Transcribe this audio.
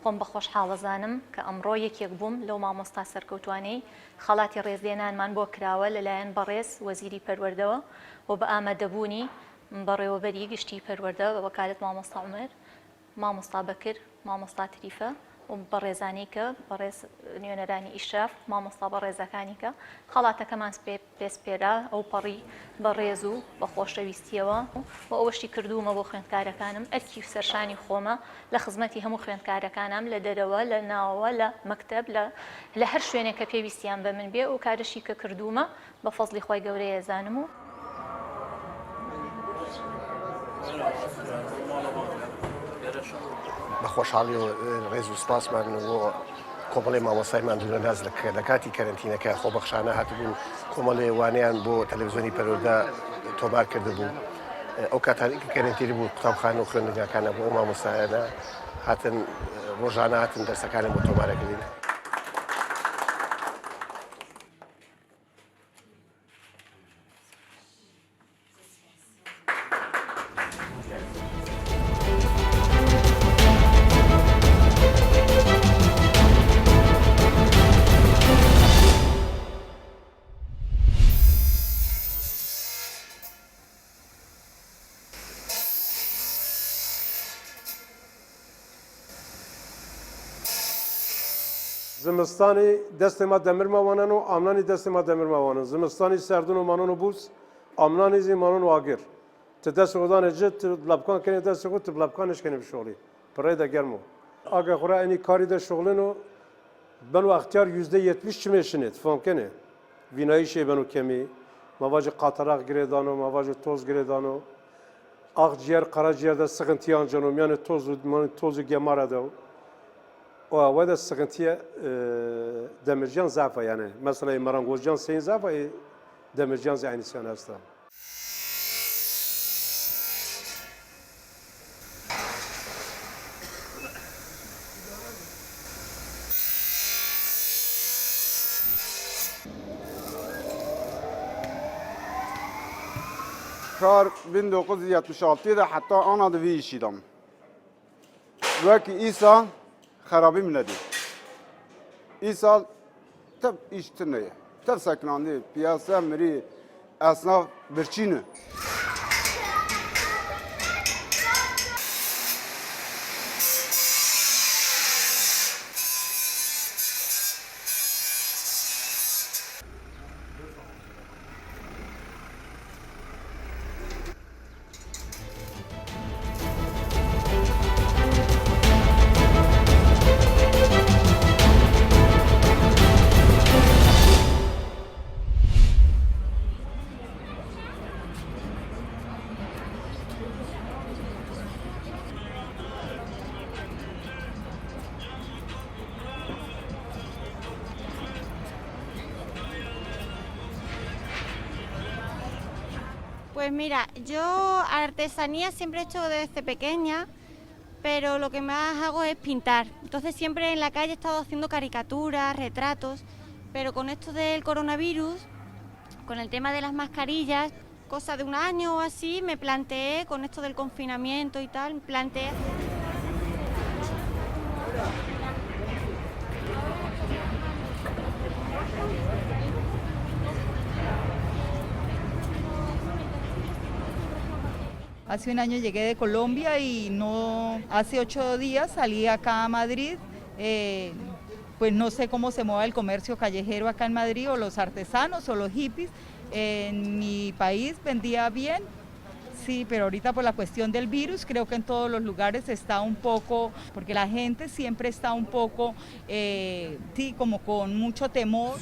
خۆم بە خۆشحاڵەزانم کە ئەمڕۆ یەکێک بووم لەو مامۆستا سەرکەوتوانەی خەڵاتی ڕێزلێنانمان بۆ کراوە لەلایەن بەڕێز وەزیری پەروەردەوە و بە ئامادەبوونی بەڕێوەبەری گشتی پەروەردە بە وەکالەت مامۆستا عومەر، مامۆستا بەکر، مامۆستا تریفە و بەڕێزانی کە بەڕێز نوێنەرانی ئیشراف، مامۆستا بەڕێزەکانی کە خەڵاتەکەمان پێسپێرا ئەو پەڕی بەڕێز و بە خۆشەویستیەوە و ئەوەشتی کردوومە بۆ خوێندکارەکانم ئەرکی سەرشانی خۆمە لە خزمەتی هەموو خوێندکارەکانم لە دەرەوە لە ناوەوە لە مەکتەب لە هەر شوێنێک کە پێویستیان بە من بێ و کارشی کە کردوومە بە فەزلی خۆی گەورەیە زانم و بە خۆشحاڵی و ڕێز و سپاسمان بۆ کۆمەڵی مامۆستایمان دوورەناز لە کاتی کەرنتینەکە خۆبەخشانە هاتبوون کۆمەڵی وانیان بۆ تەلەڤیزیۆنی پەروەردە تۆمار کردبوو. ئەو کاتانێکی کەرنتینی بوو قوتابخانە و خوێندنگاکانە بۆ ئەو مامۆستایانە هاتن ڕۆژانە هاتن دەرسەکانیان بۆ تۆمارەکردین. زمستانی دست ما دمر موانن و آمنانی دست ما دمر موانن زمستانی سردون و مانون و بوس آمنانی زی مانون و آگر ت دست خودان جت لبکان کنی دست خود لبکانش کنی بشغلی پرای دا گرمو آگه خورا اینی کاری دا شغلنو بنو اختیار %70 چمیشنید فهم کنه وینایشه بنو کمی مواجه قاطراق گریدانو مواجه توز گریدانو akciğer, karaciğerde sıkıntı yancanım yani tozu gemara da o da sıkıntıya demircan zafa yani mesela marangozcan seyin zafa demircan aynı sen hasta. کار 1976 ده حتی آن دوی شیدم. وقتی این سال خرابی ملدی. این سال تب ایشتنه. تب سکنانده پیاسه مری اصناف برچینه. Pues mira, yo artesanía siempre he hecho desde pequeña, pero lo que más hago es pintar. Entonces siempre en la calle he estado haciendo caricaturas, retratos, pero con esto del coronavirus, con el tema de las mascarillas, cosa de un año o así, me planteé, con esto del confinamiento y tal, me planteé... Hace un año llegué de Colombia y hace 8 días salí acá a Madrid, pues no sé cómo se mueve el comercio callejero acá en Madrid o los artesanos o los hippies. En mi país vendía bien, sí, pero ahorita por la cuestión del virus creo que en todos los lugares está un poco, porque la gente siempre está un poco, sí, como con mucho temor.